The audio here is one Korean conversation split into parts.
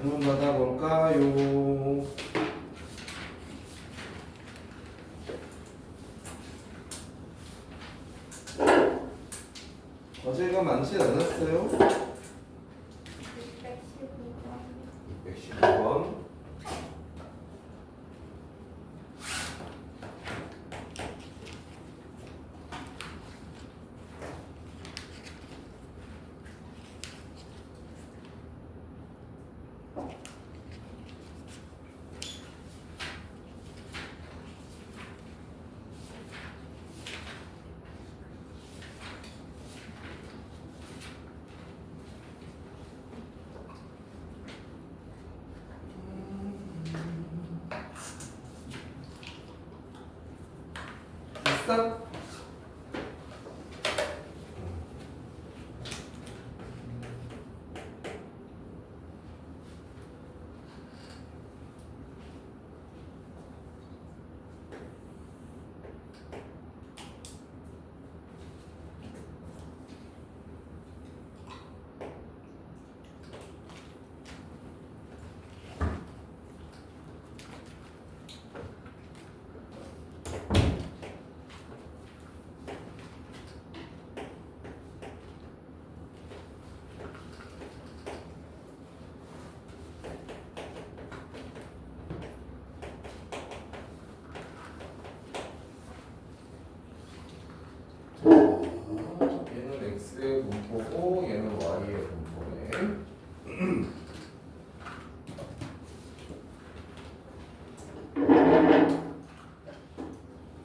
질문 받아볼까요? 과제가 많지 않았어요? 615번. 됐어? 얘는 x의 분포고 얘는 y의 분포네.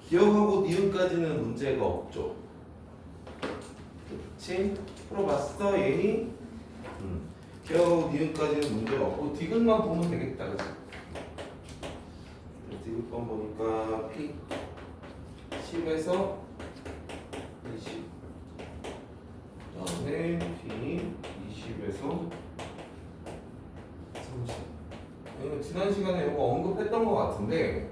기억하고 니은까지는 문제가 없죠. 그렇지? 풀어봤어 얘니? 기억하고 니은까지는 문제가 없고 디귿만 보면 되겠다. 그치? 디귿번 보니까 p 10에서 20 그다음에 p 20에서 30. 이거 지난 시간에 이거 언급했던 것 같은데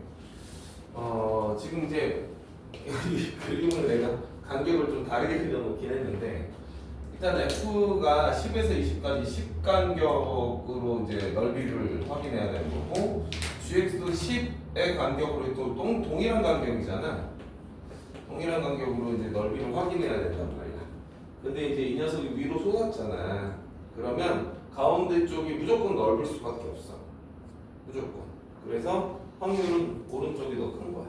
지금 이제 이 그림을 내가 간격을 좀 다르게 그려놓긴 했는데 일단 f가 10에서 20까지 10간격으로 이제 넓이를 확인해야 되는 거고 gx도 10의 간격으로 또 동일한 간격이잖아. 동일한 간격으로 이제 넓이를 확인해야 된단 말이야. 근데 이제 이 녀석이 위로 솟았잖아. 그러면 가운데 쪽이 무조건 넓을 수밖에 없어. 무조건. 그래서 확률은 오른쪽이 더 큰 거야.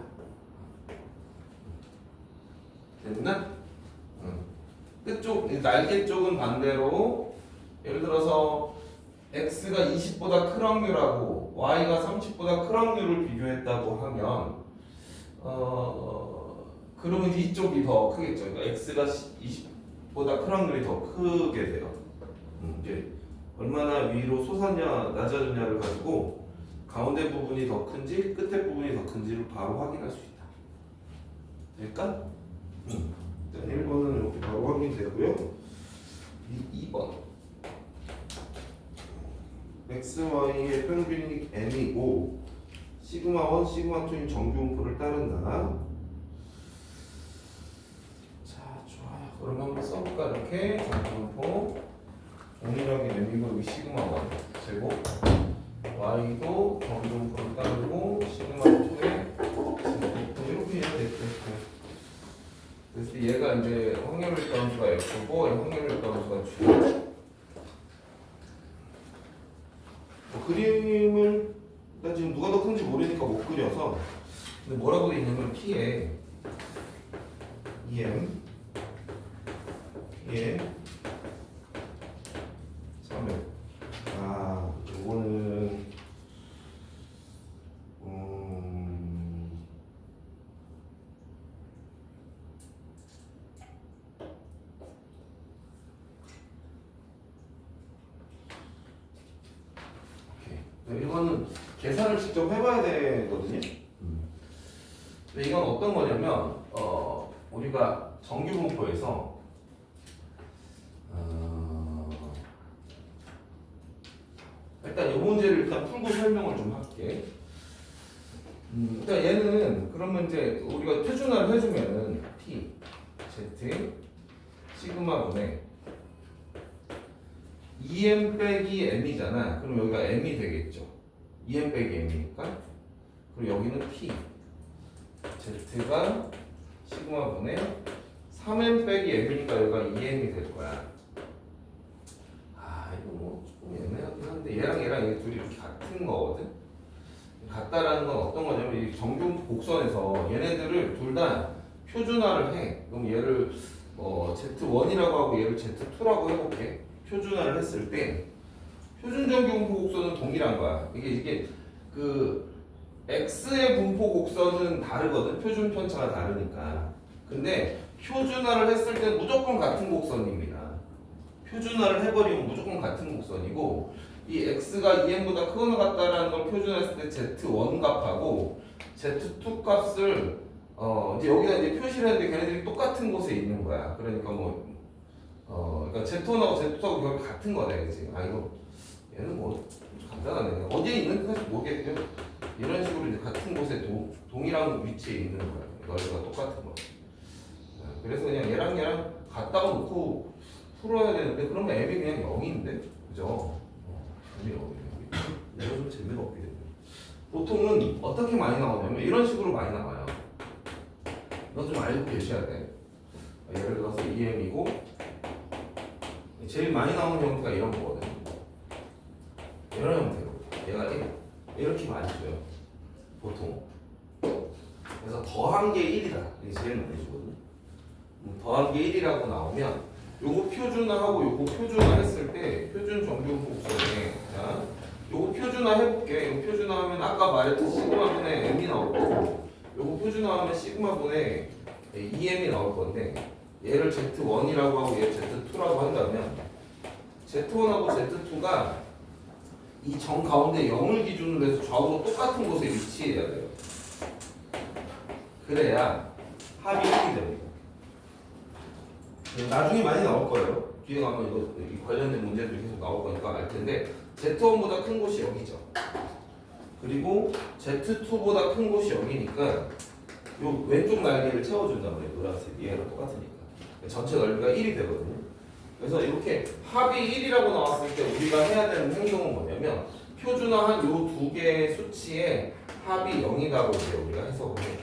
됐나? 끝쪽, 날개 쪽은 반대로 예를 들어서 x가 20보다 큰 확률하고 y가 30보다 큰 확률을 비교했다고 하면 그러면 이제 이쪽이 더 크겠죠. 그러니까 x가 20보다 큰 확률이 더 크게 돼요. 이제 얼마나 위로 솟았냐 낮아졌냐를 가지고 가운데 부분이 더 큰지 끝에 부분이 더 큰지를 바로 확인할 수 있다. 될까? 일단 1번은 이렇게 바로 확인되고요. 2번 x, y의 평균이 m이고 시그마 1, 시그마 2인 정규분포를 따른다. 자, 좋아요. 그럼 한번 써볼까? 이렇게 정규분포 동일하게 m이고 여기 시그마 1 제곱 y도 정규분포를 따르고 시그마 2의 제곱 이렇게 해야 되겠다. 그래서 얘가 이제 확률일 가능수가 F고 확률일 가능수가 G. 그림을 나 지금 누가 더 큰지 모르니까 못 그려서 근데 뭐라고 돼 있냐면 P에 EM P에 3을 요거는 이거는 계산을 직접 해봐야 되거든요. 근데 이건 어떤 거냐면 우리가 정규분포에서 일단 이 문제를 일단 풀고 설명을 좀 할게. 일단 얘는 그러면 이제 우리가 표준화를 해주면은 P Z 시그마 분의 2m 빼기 m이잖아. 그럼 여기가 m이 되겠죠. 2m 빼기 m이니까. 그리고 여기는 p. z가 시그마분의 3m 빼기 m이니까 여기가 2m이 될 거야. 아, 이거 뭐 조금 애매하긴 한데 얘랑 얘 둘이 이렇게 같은 거거든. 같다라는 건 어떤 거냐면 이 정규 곡선에서 얘네들을 둘 다 표준화를 해. 그럼 얘를 Z1이라고 하고 얘를 Z2라고 해볼게. 표준화를 했을 때 표준 정규 분포 곡선은 동일한 거야. 이게 그 X의 분포 곡선은 다르거든. 표준 편차가 다르니까. 근데 표준화를 했을 때 무조건 같은 곡선입니다. 표준화를 해버리면 무조건 같은 곡선이고 이 X가 2n보다 크거나 같다라는 걸 표준화했을 때 Z1 값하고 Z2 값을 이제 여기다 이제 표시를 했는데 걔네들이 똑같은 곳에 있는 거야. 그러니까 그러니까 Z1하고 Z2하고 결국 같은 거네, 그치? 아, 이거 얘는 뭐 간단하네. 어디에 있는지 사실 모르겠고요. 이런 식으로 이제 같은 곳에 동일한 위치에 있는 거야. 넓이가 똑같은 거. 그래서 그냥 얘랑 같다고 놓고 풀어야 되는데 그러면 m이 그냥 0인데, 그죠? 재미가 없네. 이거 좀 재미가 없게 되네. 보통은 어떻게 많이 나오냐면 이런 식으로 많이 나와요. 너 좀 알고 계셔야 돼. 예를 들어서 2m이고 제일 많이 나오는 형태가 이런 거거든. 이런 형태로 얘가 이렇게 많이 줘요. 보통. 그래서 더한 게 1이다. 이게 제일 많이 주거든. 더한 게 1이라고 나오면 요거 표준화하고 요거 표준화했을 때 표준 정규 곡선에 자 요거 표준화 해볼게. 요거 표준화하면 아까 말했던 시그마분의 m이 나올 거고 요거 표준화하면 시그마분의 2m이 나올 건데 얘를 Z1이라고 하고 얘를 Z2라고 한다면 Z1하고 Z2가 이 정 가운데 0을 기준으로 해서 좌우로 똑같은 곳에 위치해야 돼요. 그래야 합이 1이 됩니다. 나중에 많이 나올 거예요. 뒤에 가면 이 관련된 문제들이 계속 나올 거니까 알 텐데 Z1보다 큰 곳이 여기죠. 그리고 Z2보다 큰 곳이 여기니까 요 왼쪽 날개를 채워준단 말이에요. 노란색 얘랑 똑같으니까 전체 넓이가 1이 되거든요. 그래서 이렇게 합이 1이라고 나왔을 때 우리가 해야 되는 행동은 뭐냐면 표준화한 요 두 개의 수치에 합이 0이라고 이제 우리가 해석을 해요.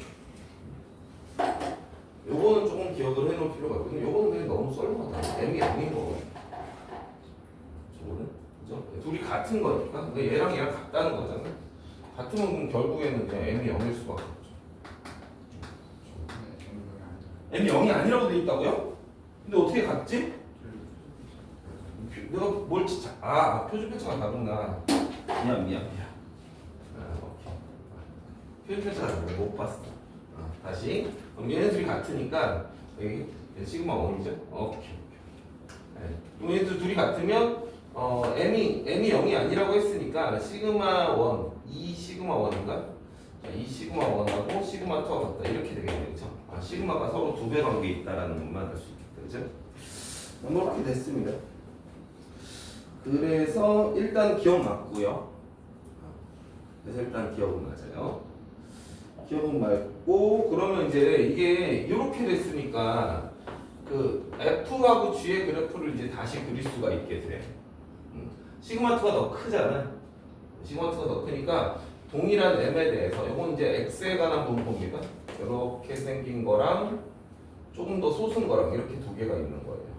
요거는 조금 기억을 해놓을 필요가 있거든요. 요거는 그냥 너무 썰렁하다. m이 0인 거거든요. 저거는 그죠? 둘이 같은 거니까. 근데 얘랑 같다는 거잖아. 같으면 그럼 결국에는 그냥 m이 0일 수밖에 없죠. m이 0이 아니라고 돼 있다고요? 근데 어떻게 같지? 내가 뭘 진짜 표준 편차가 다르구나. 미안. 오케이. 표준 편차가 다르네. 못 봤어. 다시. 그럼 얘네들이 같으니까 여기 시그마 1이죠. 오케이. 그럼 얘네들 둘이 같으면 m이 0이 아니라고 했으니까 시그마 1, 2 시그마 1인가? 자, 2 시그마 1하고 시그마 2가 같다. 이렇게 되겠네요. 그렇죠? 시그마가 서로 두 배 관계에 있다라는 것만 알 수 있겠다. 그죠? 이렇게 됐습니다. 그래서 일단 기억 맞고요. 그래서 일단 기억은 맞아요. 기억은 맞고 그러면 이제 이게 이렇게 됐으니까 그 F하고 G의 그래프를 이제 다시 그릴 수가 있게 돼. 시그마 2가 더 크잖아. 시그마 2가 더 크니까 동일한 m에 대해서 이건 이제 x에 관한 분포입니다. 이렇게 생긴 거랑 조금 더 솟은 거랑 이렇게 두 개가 있는 거예요.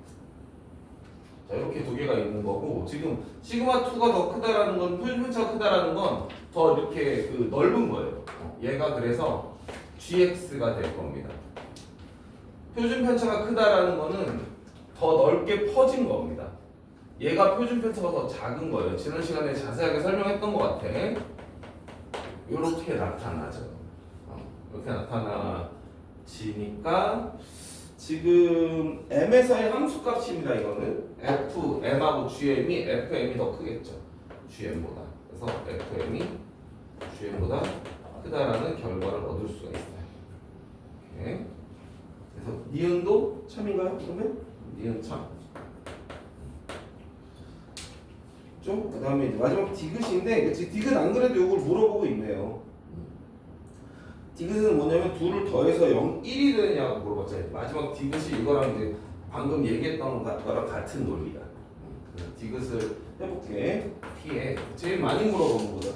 자, 이렇게 두 개가 있는 거고 지금 시그마 2가 더 크다라는 건 표준 편차가 크다라는 건 더 이렇게 그 넓은 거예요. 얘가 그래서 gx가 될 겁니다. 표준 편차가 크다라는 거는 더 넓게 퍼진 겁니다. 얘가 표준 편차가 더 작은 거예요. 지난 시간에 자세하게 설명했던 것 같아. 이렇게 나타나죠. 이렇게 나타나지니까 지금 m에서의 함수값입니다. 이거는 f, m하고 gm이 fm이 더 크겠죠. gm보다. 그래서 fm이 gm보다 크다라는 결과를 얻을 수가 있어요. 오케이. 그래서 니은도 참인가요? 그러면 니은 참. 좀 그다음에 이제 마지막 디귿인데 디귿 안 그래도 이걸 물어보고 있네요. 디귿은 뭐냐면 둘을 더해서 1이 되느냐고 물어봤잖아요. 마지막 디귿이 이거랑 이제 방금 얘기했던 거랑 같은 논리야. 디귿을 해볼게. P에 제일 많이 물어보는 거다.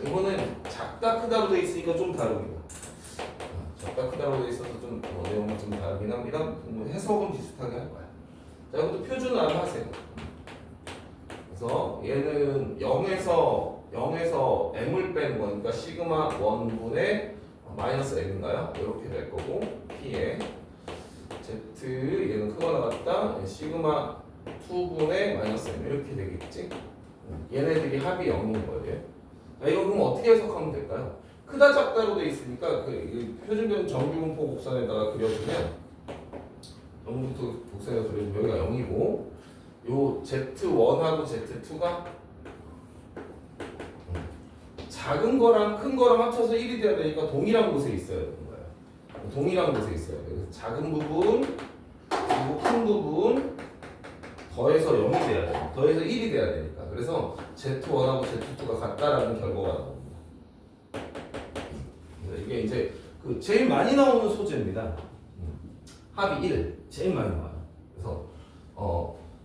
이거는 작다 크다로 돼 있으니까 좀 다릅니다. 작다 크다로 돼 있어서 좀 내용이 좀 다르긴 합니다. 뭐 해석은 비슷하게 할 거야. 자, 이것도 표준화를 하세요. 그래서 얘는 0에서 m을 뺀 거니까 시그마 1분의 마이너스 m인가요? 이렇게 될 거고 P에 Z 얘는 크거나 같다 시그마 2분의 마이너스 m 이렇게 되겠지? 얘네들이 합이 0인 거예요. 자, 이거 그럼 어떻게 해석하면 될까요? 크다 작다로 돼 있으니까 그 표준변 정규분포 곡선에다가 그려주면 정규분포 곡선에다가 그려주면 여기가 0이고 요 Z1하고 Z2가 작은 거랑 큰 거랑 합쳐서 1이 돼야 되니까 동일한 곳에 있어야 되는 거예요. 동일한 곳에 있어야 돼요. 그래서 작은 부분 그리고 큰 부분 더해서 0이 돼야 돼요. 더해서 1이 돼야 되니까. 그래서 Z1하고 Z2가 같다라는 결과가 나옵니다. 이게 이제 그 제일 많이 나오는 소재입니다. 합이 1 제일 많이 나와요. 그래서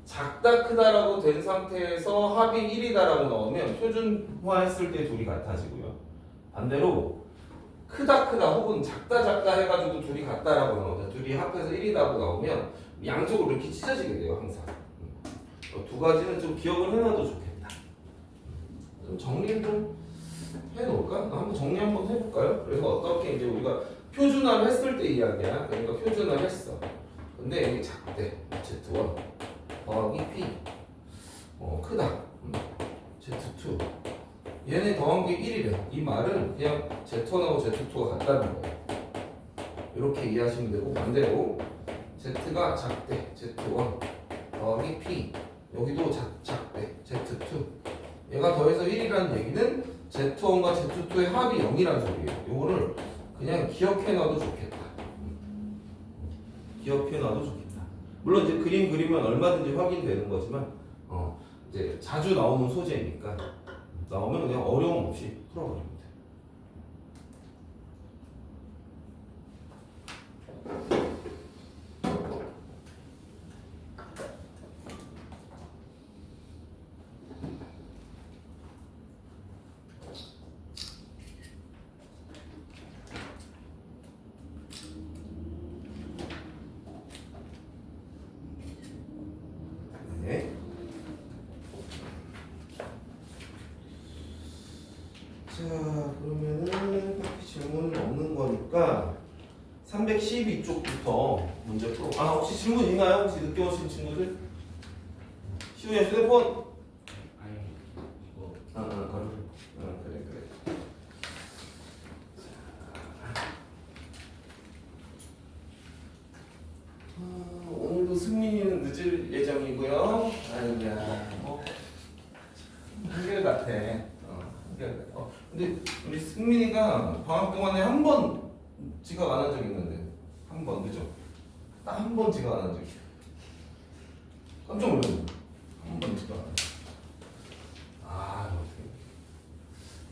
작다 크다라고 된 상태에서 합이 1이다라고 나오면 표준화했을 때 둘이 같아지고요. 반대로 크다 혹은 작다 해가지고 둘이 같다라고 나오면 둘이 합해서 1이다고 나오면 양쪽으로 이렇게 찢어지게 돼요 항상. 두 가지는 좀 기억을 해놔도 좋겠다. 좀 정리를 좀 해놓을까? 한번 정리 한번 해볼까요? 그래서 어떻게 이제 우리가 표준화를 했을 때 이야기야. 그러니까 표준화를 했어. 근데 이게 작대 Z1 더하기 P 크다 Z2 얘네 더한 게 1이래. 이 말은 그냥 Z1하고 Z2가 같다는 거예요. 이렇게 이해하시면 되고 반대로 Z가 작대 Z1 더하기 P 여기도 작대 Z2 얘가 더해서 1이라는 얘기는 Z1과 Z2의 합이 0이라는 소리예요. 이거를 그냥 기억해놔도 좋겠다. 기억해놔도 좋겠다. 물론 이제 그림 그리면 얼마든지 확인되는 거지만 이제 자주 나오는 소재니까 나오면 그냥 어려움 없이 풀어버리면 돼. 네. 자, 그러면은 딱히 질문이 없는 거니까 312쪽부터 문제 풀어. 혹시 질문 있나요? 혹시 늦게 오신 친구들? 시우야 휴대폰? 아니 이거 그래. 오늘도 승민이는 늦을 예정이고요. 아이야, 한결같아. 한결같아. 근데 우리 승민이가 방학 동안에 한 번 지각 안 한 적 있는데 한 번 그죠? 딱 한 번 지각 안 한 적 있어. 깜짝 놀랐네. 한 번 지각 안 한 적. 어떻게?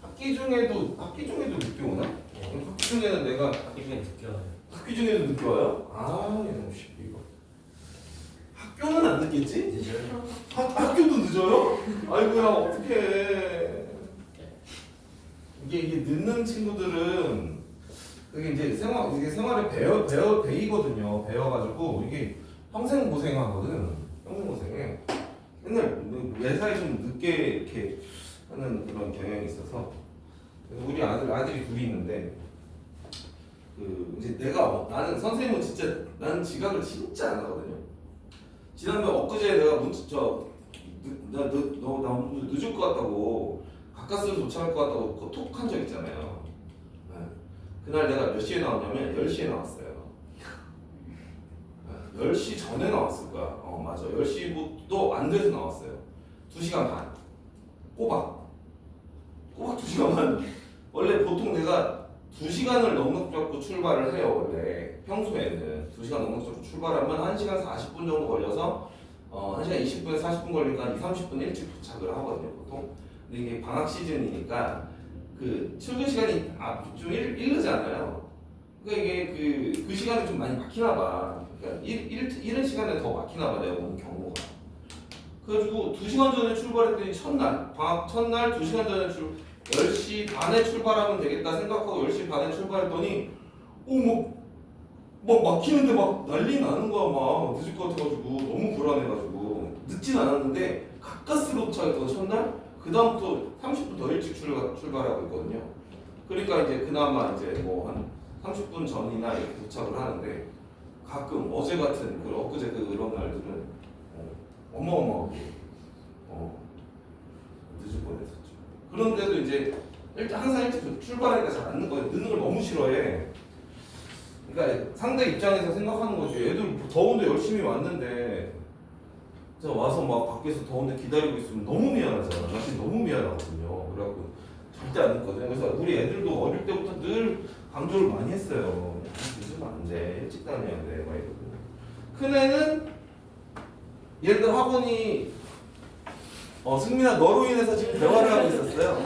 학기 중에도 늦게 오나? 학기 중에는 내가 이게 느껴요. 학기 중에도 늦게 와요? 이놈 이거. 학교는 안 늦겠지? 늦어요. 학교도 늦어요? 아이고야 어떡해. 이게 늦는 친구들은 그게 이제 이게 생활에 배이거든요. 배워가지고 이게 평생 고생하거든. 평생 고생해. 맨날 매사에 좀 늦게 이렇게 하는 그런 경향이 있어서 우리 아들이 둘이 있는데 이제 나는 선생님은 진짜 나는 지각을 진짜 안 하거든요. 지난번 엊그제 내가 너 늦을 것 같다고 가까스로 도착할 것 같다고 톡 한 적 있잖아요. 네. 그날 내가 몇 시에 나왔냐면 10시에 나왔어요. 10시 전에 나왔을 거야. 맞아. 10시부터 안 돼서 나왔어요. 2시간 반. 꼬박 2시간 반. 원래 보통 내가 2시간을 넉넉 잡고 출발을 해요. 원래 평소에는 2시간 넉넉 잡고 출발하면 1시간 40분 정도 걸려서 1시간 20분에서 40분 걸리니까 20, 30분 일찍 도착을 하거든요. 보통. 근데 이게 방학 시즌이니까 그 출근 시간이 좀 이르잖아요. 그러니까 이게 그 시간이 좀 많이 막히나 봐. 그러니까 이른 시간에 더 막히나 봐, 내가 보는 경우가. 그래가지고 2시간 전에 출발했더니 첫날, 방학 첫날 2시간 전에 10시 반에 출발하면 되겠다 생각하고 10시 반에 출발했더니 막 막히는데 막 난리 나는 거야. 막 늦을 것 같아가지고 너무 불안해가지고 늦진 않았는데 가까스로 도착했던 첫날 그 다음부터 30분 더 일찍 출발하고 있거든요. 그러니까 이제 그나마 이제 뭐 한 30분 전이나 이렇게 도착을 하는데 가끔 어제 같은 그 엊그제 그런 날들은 어마어마하게 늦을 뻔했었죠. 그런데도 이제 항상 일찍 출발하니까 잘 안 늦는 거예요. 늦는 걸 너무 싫어해. 그러니까 상대 입장에서 생각하는 거지. 애들 더운데 열심히 왔는데 진짜 와서 막 밖에서 더운데 기다리고 있으면 너무 미안하잖아. 나 진짜 너무 미안하거든요. 그래갖고 절대 안 늦거든요. 그래서 우리 애들도 어릴 때부터 늘 강조를 많이 했어요. 늦으면 안 돼. 일찍 다녀야 돼. 막 이러고. 큰애는 예를 들어 학원이 승민아 너로 인해서 지금 대화를 하고 있었어요.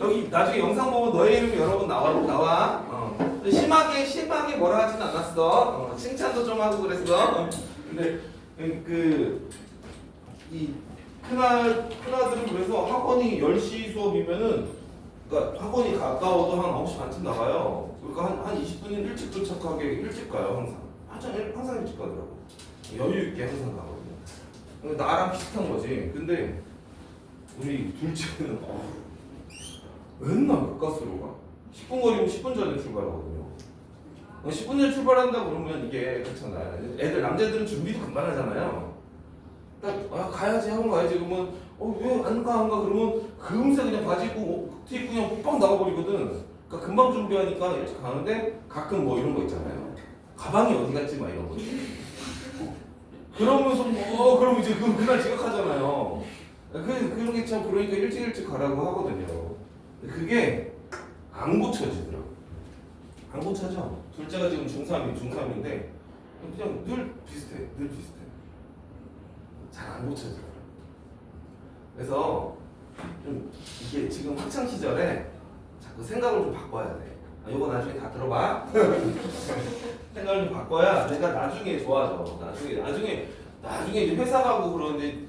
여기 나중에 영상 보면 너의 이름이 여러 번 나와. 심하게 뭐라 하진 않았어. 칭찬도 좀 하고 그랬어. 근데 이 큰아들은 그래서 학원이 10시 수업이면은 그러니까 학원이 가까워도 한 9시 반쯤 나가요. 그러니까 한 20분이 일찍 도착하게 일찍 가요. 항상 일찍 가더라고. 여유 있게 항상 가거든요. 나랑 비슷한 거지. 근데 우리 둘째는 맨날 가까스로 가. 10분 거리면 10분 전에 출발하거든요. 10분 전에 출발한다 그러면 이게 그렇잖아요. 애들 남자들은 준비도 금방 하잖아요. 가야지 학원 가야지 그러면 왜 안 가 그러면 금세 그냥 바지 입고 티 입고 그냥 빡 나가버리거든. 그러니까 금방 준비하니까 일찍 가는데 가끔 뭐 이런 거 있잖아요. 가방이 어디 갔지 막 이런 거. 그러면서 그럼 이제 그날 지각하잖아요. 그런 게 참 그러니까 일찍 가라고 하거든요. 그게 안 고쳐지더라고. 안 고쳐져. 둘째가 지금 중3인데 그냥 늘 비슷해. 잘 안 고쳐지더라고. 그래서 좀 이게 지금 학창 시절에 자꾸 생각을 좀 바꿔야 돼. 요거 나중에 다 들어봐. 생각을 좀 바꿔야 내가 나중에 좋아져. 나중에 이제 회사 가고 그러는데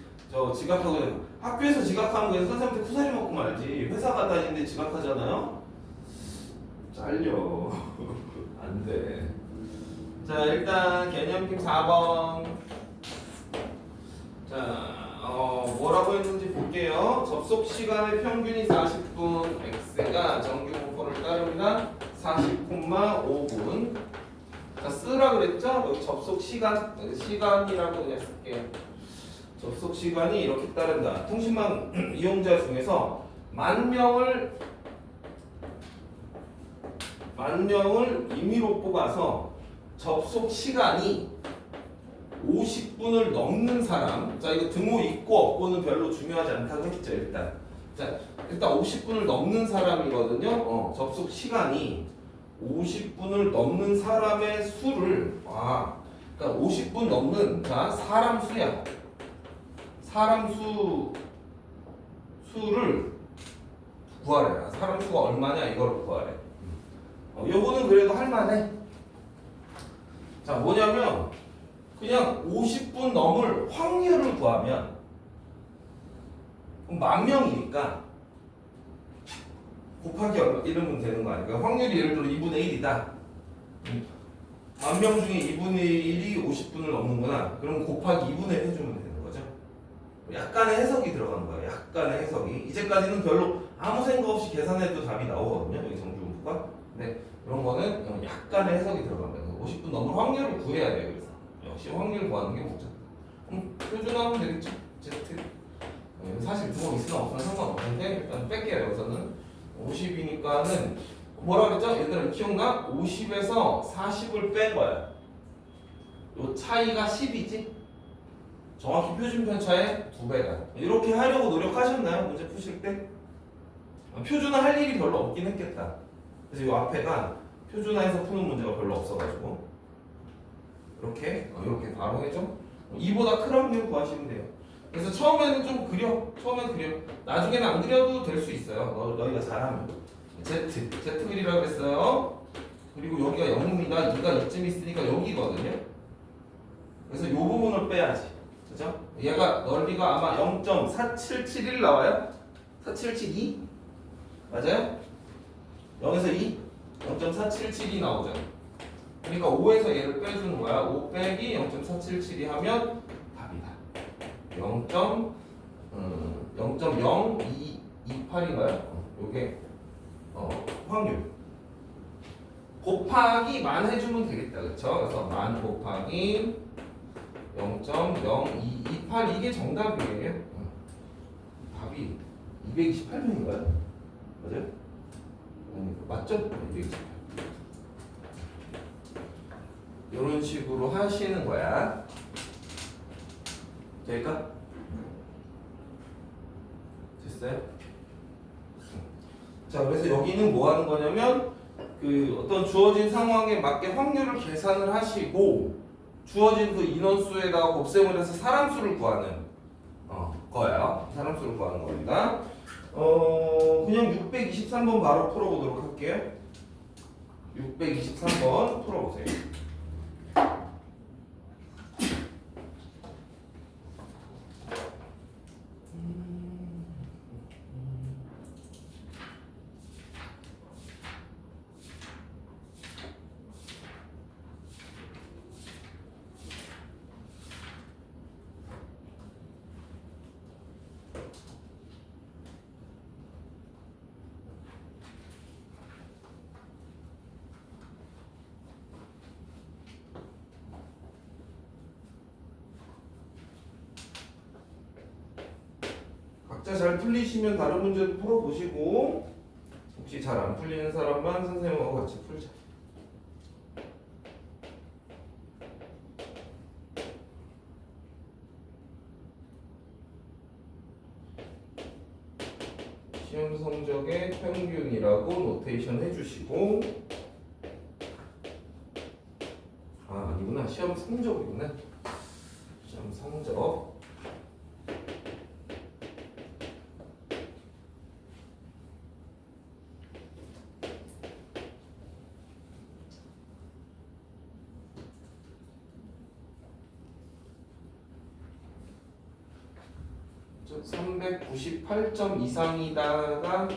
지각하고 학교에서 지각하는 거에서 선생님한테 쿠사리 먹고 말지. 회사 가다 있는데 지각하잖아요. 잘려. 안 돼. 자, 일단 개념팀 4번. 자, 뭐라고 했는지 볼게요. 접속 시간의 평균이 40분, x가 정규 분포를 따릅니다. 40,5분. 자, 쓰라 그랬죠? 여기 접속 시간이라고 그냥 쓸게요. 접속 시간이 이렇게 따른다. 통신망 이용자 중에서 만 명을 임의로 뽑아서 접속 시간이 50분을 넘는 사람. 자, 이거 등호 있고 없고는 별로 중요하지 않다고 했죠, 일단. 자, 일단 50분을 넘는 사람이거든요. 접속 시간이 50분을 넘는 사람의 수를 그러니까 50분 넘는 사람 수야. 사람 수를 구하래. 사람 수가 얼마냐 이걸 구하래. 요거는 그래도 할만해. 자, 뭐냐면 그냥 50분 넘을 확률을 구하면 만 명이니까 곱하기 얼마 이러면 되는 거 아니까 확률이 예를 들어 2분의 1이다. 만 명 중에 2분의 1이 50분을 넘는구나. 그럼 곱하기 2분의 1 해주면 되는 거죠. 약간의 해석이 들어간 거예요. 약간의 해석이. 이제까지는 별로 아무 생각 없이 계산해도 답이 나오거든요. 여기 정규분포가. 네, 이런 거는 약간의 해석이 들어간 거예요. 50분 넘을 확률을 구해야 돼요. 그래서 역시 확률을 구하는 게 목적. 표준화하면 되겠죠. Z. 사실 그거 있으나 없으나 상관없는데 일단 뺄게요. 여기서는 50이니까는 뭐라 그랬죠? 얘들아 기억나? 50에서 40을 뺀 거야. 요 차이가 10이지? 정확히 표준 편차의 2배다. 이렇게 하려고 노력하셨나요? 문제 푸실 때? 표준화 할 일이 별로 없긴 했겠다. 그래서 이 앞에가 표준화해서 푸는 문제가 별로 없어가지고 이렇게 바로 해줘. 2보다 큰 확률 구하시면 돼요. 그래서 처음에는 좀 그려. 나중에는 안 그려도 될 수 있어요. 너희가 잘하면. Z 그리라고 했어요. 그리고 여기가 0입니다. 2가 이쯤 있으니까 여기거든요. 그래서 이 부분을 빼야지. 그죠? 얘가 넓이가 아마 0.4771 나와요? 4772? 맞아요? 0에서 2? 0.477이 나오죠. 그러니까 5에서 얘를 빼주는 거야. 5 빼기 0.477이 하면 답이다. 0.0228인가요? 요게 확률. 곱하기 만 해주면 되겠다. 그쵸? 그래서 만 곱하기 0.0228 이게 정답이에요. 답이 228명인가요? 맞아요? 맞죠? 228. 이런 식으로 하시는 거야. 될까? 됐어요? 자, 그래서 여기는 뭐 하는 거냐면 그 어떤 주어진 상황에 맞게 확률을 계산을 하시고 주어진 그 인원수에다가 곱셈을 해서 사람 수를 구하는 거예요. 사람 수를 구하는 겁니다. 그냥 623번 바로 풀어보도록 할게요. 623번 풀어보세요. 각자 잘 풀리시면 다른 문제도 풀어보시고 혹시 잘 안 풀리는 사람만 선생님하고 같이 풀자. 시험 성적의 평균이라고 노테이션 해주시고 아니구나. 시험 성적이구나. 시험 성적 398점 이상이다가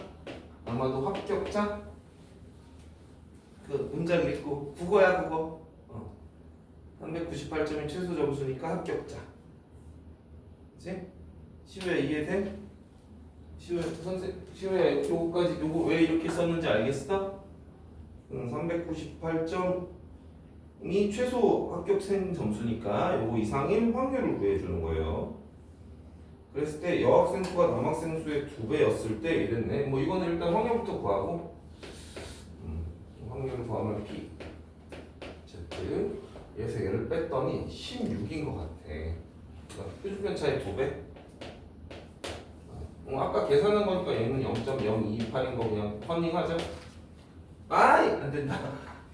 아마도 합격자? 그 문장 읽고 국어야 국어. 398점이 최소 점수니까 합격자. 그치? 시우야 이해돼? 시우야 요거까지 요거 왜 이렇게 썼는지 알겠어? 398점이 최소 합격생 점수니까 요거 이상인 확률을 구해주는 거예요. 그랬을 때 여학생 수가 남학생 수의 2배였을 때 이랬네. 뭐 이거는 일단 확률부터 구하고 확률을 구하면 P Z 얘에서 얘를 뺐더니 16인 것 같아. 그러니까 표준편차의 2배. 아까 계산한 거니까 얘는 0.028인 거 그냥 커닝하죠. 아이 안 된다.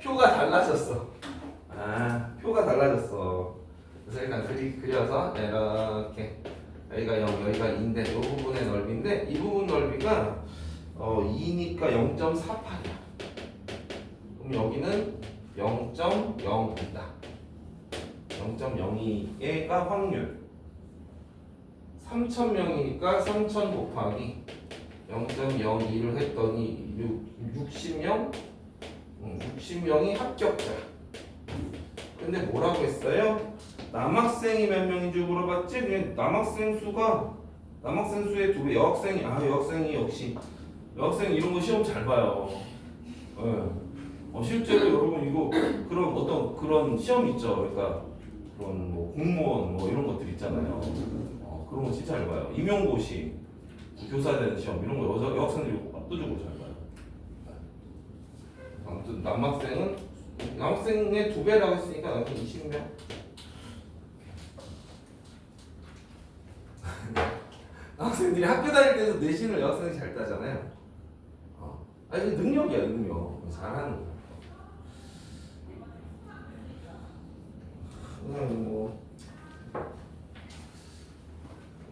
표가 달라졌어. 표가 달라졌어. 그래서 일단 그려서 이렇게 여기가 0, 여기가 2인데 이 부분의 넓이인데 이 부분 넓이가 2니까 0.48이야. 그럼 여기는 0.02다. 0.02가 확률. 3,000명이니까 3,000 곱하기 0.02를 했더니 60명? 60명이 합격자. 근데 뭐라고 했어요? 남학생이 몇 명인지 물어봤지? 그냥 남학생 수의 2배. 여학생이 역시 여학생이 이런 거 시험 잘 봐요. 실제로 여러분 이거 그런 어떤 그런 시험 있죠. 그러니까 그런 뭐 공무원 뭐 이런 것들 있잖아요. 그런 거 진짜 잘 봐요. 임용고시, 교사 되는 시험 이런 거 여학생들이 압도적으로 잘 봐요. 아무튼 남학생의 2배라고 했으니까 남학생 20명. 학생들이 학교 다닐 때도 내신을 여학생이 잘 따잖아요. 아니 능력이야 능력. 잘하는 거. 뭐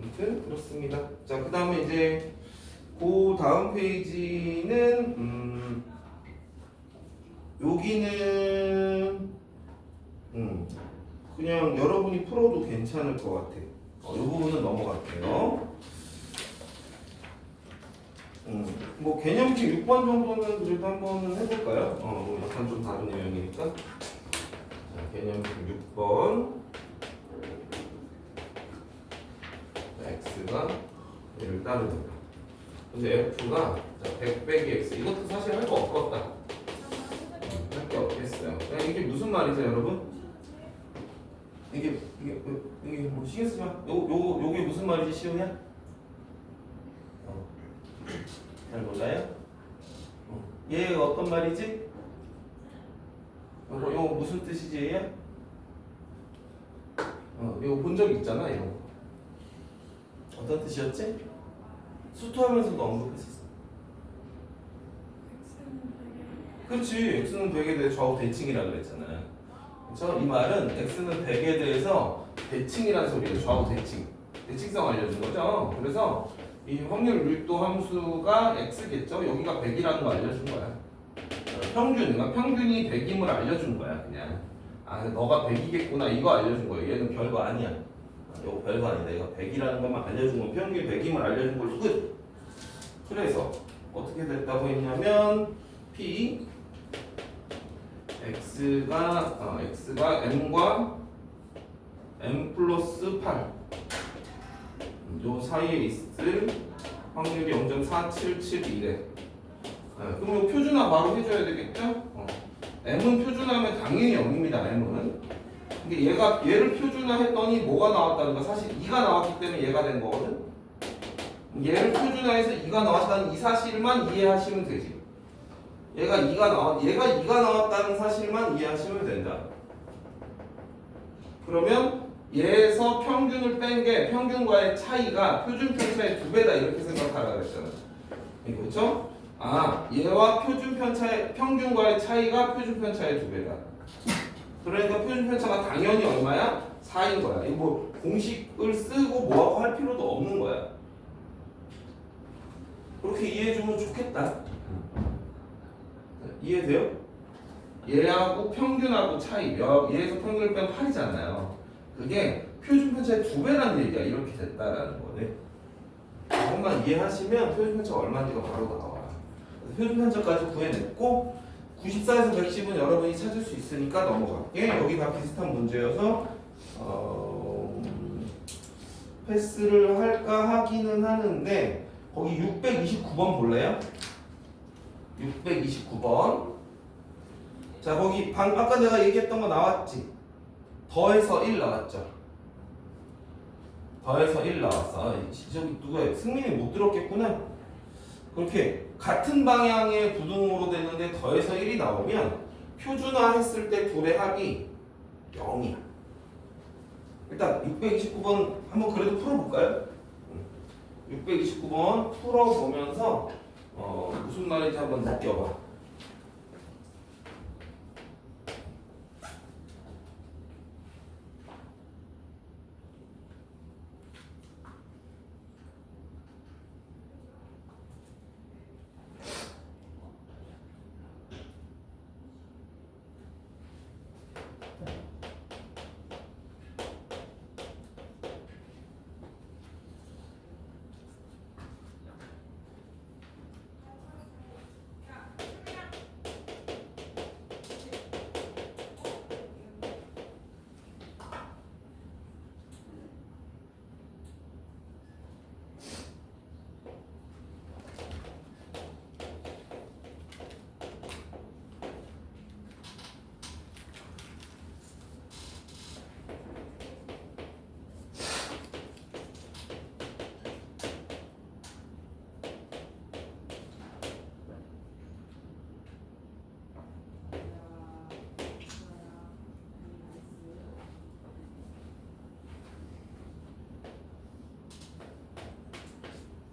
아무튼 그렇습니다. 자, 그 다음에 이제 그 다음 페이지는 여기는 그냥 여러분이 풀어도 괜찮을 것 같아. 이 부분은 넘어갈게요. 뭐 개념식 6번 정도는 그래도 한번 해볼까요? 뭐 약간 좀 다른 내용이니까. 자, 개념식 6번. x가 얘를 따르는다. 근데 f가 100 빼기 x. 이것도 사실 할 거 없었다. 할 게 없겠어요. 그냥 이게 무슨 말이죠, 여러분? 이게 뭐 신경 쓰지 마. 요게 무슨 말이지, 시우야? 잘 몰라요? 얘 어떤 말이지? 요거 무슨 뜻이지, 얘야? 이거 본 적 있잖아, 이런 거. 어떤 뜻이었지? 수투하면서도 언급했었어. 그렇지, x는 100에 대해 좌우 대칭이라고 그랬잖아. 그렇죠? 이 말은 x는 100에 대해서 대칭이라는 소리예요. 좌우 대칭. 대칭성 알려준 거죠. 그래서 이 확률 밀도 함수가 x겠죠. 여기가 100이라는 거 알려준 거야. 평균, 그러니까 평균이 100임을 알려준 거야. 그냥 너가 100이겠구나 이거 알려준 거예요. 얘는 별거 아니야. 이거 별거 아니다. 이거 100이라는 것만 알려준 건 평균 100임을 알려준 걸로 끝. 그래서 어떻게 됐다고 했냐면 p x가 m과 m 플러스 8 요 사이에 있을 확률이 0.4771에 그럼 요 표준화 바로 해줘야 되겠죠? m은 표준화하면 당연히 0입니다. m은 근데 얘를 표준화했더니 뭐가 나왔다는 거 사실 2가 나왔기 때문에 얘가 된 거거든. 얘를 표준화해서 2가 나왔다는 이 사실만 이해하시면 되지. 얘가 2가 나왔다는 사실만 이해하시면 된다. 그러면 얘에서 평균을 뺀 게 평균과의 차이가 표준 편차의 2배다 이렇게 생각하라 그랬잖아. 그렇죠? 얘와 표준 편차의 평균과의 차이가 표준 편차의 2배다. 그러니까 표준 편차가 당연히 얼마야? 4인 거야. 이거 뭐 공식을 쓰고 뭐하고 할 필요도 없는 거야. 그렇게 이해해주면 좋겠다. 이해돼요? 얘하고 평균하고 차이, 얘에서 평균을 빼면 8이잖아요. 그게 표준 편차의 2배라는 얘기야. 이렇게 됐다라는 거네. 그것만 이해하시면 표준 편차가 얼마인지가 바로 나와. 표준 편차까지 구해냈고 94에서 110은 여러분이 찾을 수 있으니까 넘어갈게. 여기 다 비슷한 문제여서 패스를 할까 하기는 하는데 거기 629번 볼래요? 629번. 자, 거기 아까 내가 얘기했던 거 나왔지? 더해서 1 나왔죠? 더해서 1 나왔어. 저기 누구야? 승민이 못 들었겠구나. 그렇게 같은 방향의 부등호로 됐는데 더해서 1이 나오면 표준화 했을 때 둘의 합이 0이야. 일단 629번 한번 그래도 풀어볼까요? 629번 풀어보면서 무슨 말인지 한번 느껴봐.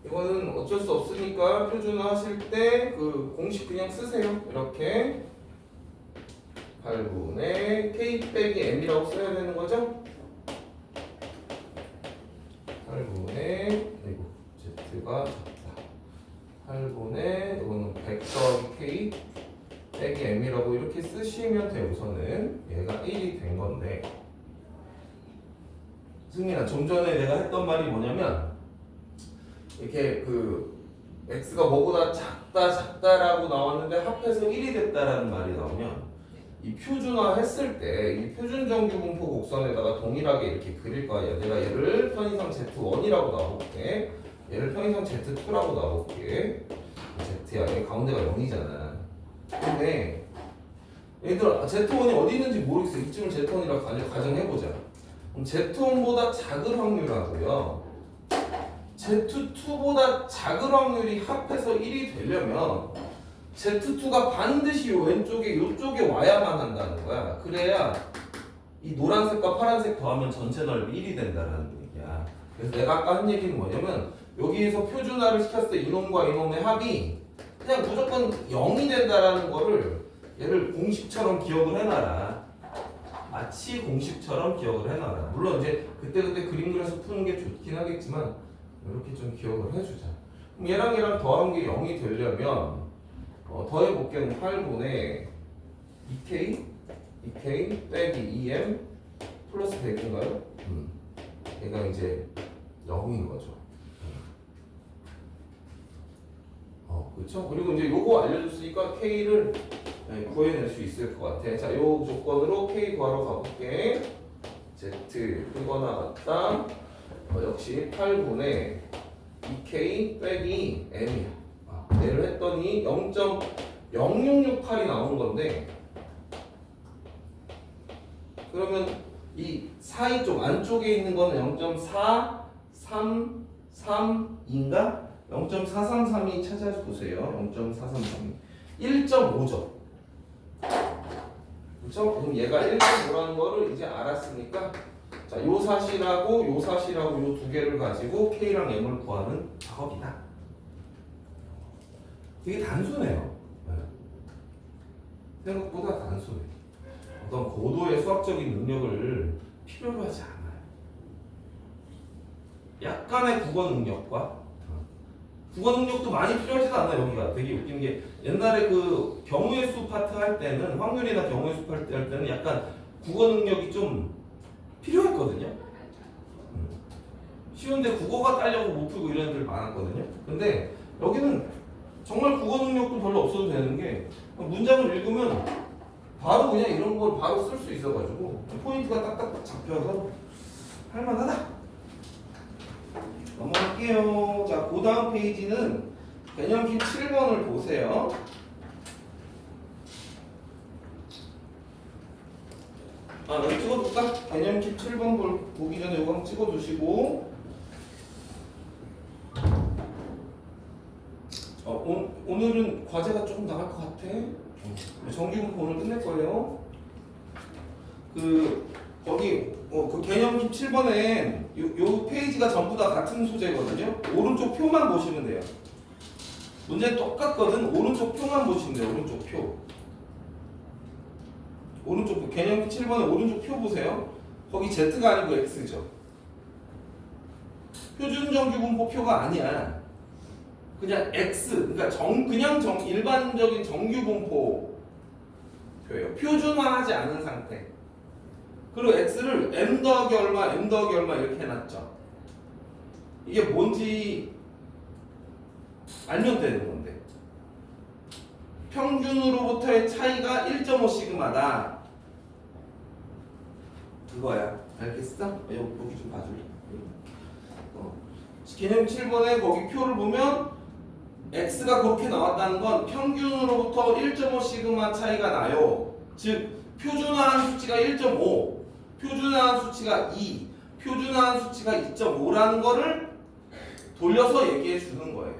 이거는 어쩔 수 없으니까 표준화 하실 때 그 공식 그냥 쓰세요. 이렇게 8분의 k 빼기 m이라고 써야 되는 거죠? 8분의 그리고 z가 작다. 8분의 이거는 100 더하기 k 빼기 m이라고 이렇게 쓰시면 돼요. 우선은 얘가 1이 된 건데 승민아, 좀 전에 내가 했던 말이 뭐냐면 이렇게 그 x가 뭐보다 작다라고 나왔는데 합해서 1이 됐다라는 말이 나오면 이 표준화 했을 때 이 표준 정규 분포 곡선에다가 동일하게 이렇게 그릴 거야. 내가 얘를 편의상 Z1이라고 놔볼게. 얘를 편의상 Z2라고 놔볼게. Z야. 얘 가운데가 0이잖아. 근데 얘들 Z1이 어디 있는지 모르겠어. 이쯤을 Z1이라고 가정해보자. 그럼 Z1보다 작은 확률하고요. Z2보다 작은 확률이 합해서 1이 되려면 Z2가 반드시 요 왼쪽에 요쪽에 와야만 한다는 거야. 그래야 이 노란색과 파란색 더하면 전체 넓이 1이 된다는 얘기야. 그래서 내가 아까 한 얘기는 뭐냐면 여기에서 표준화를 시켰을 때 이놈과 이놈의 합이 그냥 무조건 0이 된다라는 거를 얘를 공식처럼 기억을 해놔라. 마치 공식처럼 기억을 해놔라. 물론 이제 그때그때 그림 그려서 푸는 게 좋긴 하겠지만 이렇게 좀 기억을 해주자. 그럼 얘랑 더한 게 0이 되려면 더해볼게는 8분의 2k 빼기 2m 플러스 100인가요? 얘가 이제 0인 거죠. 그렇죠? 그리고 이제 요거 알려줬으니까 k를 구해낼 수 있을 것 같아. 자, 요 조건으로 k 구하러 가볼게. z 크거나 같다. 역시 8분의 2k 빼기 m이야. 얘를 했더니 0.0668이 나온 건데 그러면 이 사이 쪽 안쪽에 있는 거는 0.433인가? 0.433이 찾아보세요. 0.433이 1.5죠. 그렇죠? 그럼 얘가 1.5라는 거를 이제 알았으니까 자, 요 사실하고 요 사실하고 요 두 개를 가지고 K랑 M을 구하는 작업이다. 되게 단순해요. 생각보다 단순해. 어떤 고도의 수학적인 능력을 필요로 하지 않아요. 약간의 국어 능력과 국어 능력도 많이 필요하지도 않아요. 여기가 되게 웃긴 게 옛날에 그 경우의 수 파트 할 때는 확률이나 경우의 수 파트 할 때는 약간 국어 능력이 좀 필요했거든요. 쉬운데 국어가 딸려고 못 풀고 이런 애들 많았거든요. 근데 여기는 정말 국어 능력도 별로 없어도 되는 게 문장을 읽으면 바로 그냥 이런 걸 바로 쓸 수 있어가지고 포인트가 딱딱 잡혀서 할만하다. 넘어갈게요. 자, 그 다음 페이지는 개념집 7번을 보세요. 여기 찍어둘까? 개념집 7번 보기 전에 이거 한번 찍어두시고 오늘은 과제가 조금 나갈 것 같아. 정규분포 오늘 끝낼 거예요. 거기 그 개념집 7번엔 요 페이지가 전부 다 같은 소재거든요. 오른쪽 표만 보시면 돼요. 문제는 똑같거든. 오른쪽 표만 보시면 돼요. 오른쪽 표. 오른쪽 개념집 7번에 오른쪽 표 보세요. 거기 Z가 아니고 X죠. 표준 정규분포 표가 아니야. 그냥 X, 그러니까 일반적인 정규분포 표예요. 표준화하지 않은 상태. 그리고 X를 M 더하기 얼마 이렇게 해놨죠. 이게 뭔지 알면 되는 건데. 평균으로부터의 차이가 1.5 시그마다. 그거야. 알겠어? 여기 좀 봐줄래? 개념 7번에 거기 표를 보면 X가 그렇게 나왔다는 건 평균으로부터 1.5 시그마 차이가 나요. 즉 표준화한 수치가 1.5, 표준화한 수치가 2, 표준화한 수치가 2.5라는 거를 돌려서 얘기해 주는 거예요.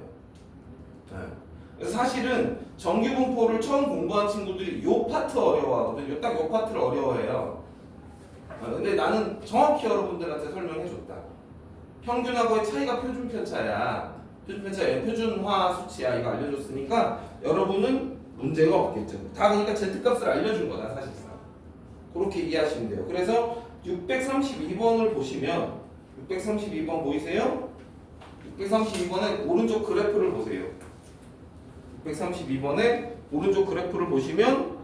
그래서 사실은 정규분포를 처음 공부한 친구들이 요 파트 어려워하거든요. 딱 요 파트를 어려워해요. 근데 나는 정확히 여러분들한테 설명해 줬다. 평균하고의 차이가 표준 편차야. 표준 편차의 표준화 수치야. 이거 알려줬으니까 여러분은 문제가 없겠죠. 다 그러니까 Z값을 알려준 거다 사실상. 그렇게 이해하시면 돼요. 그래서 632번을 보시면 632번 보이세요? 632번의 오른쪽 그래프를 보세요. 632번의 오른쪽 그래프를 보시면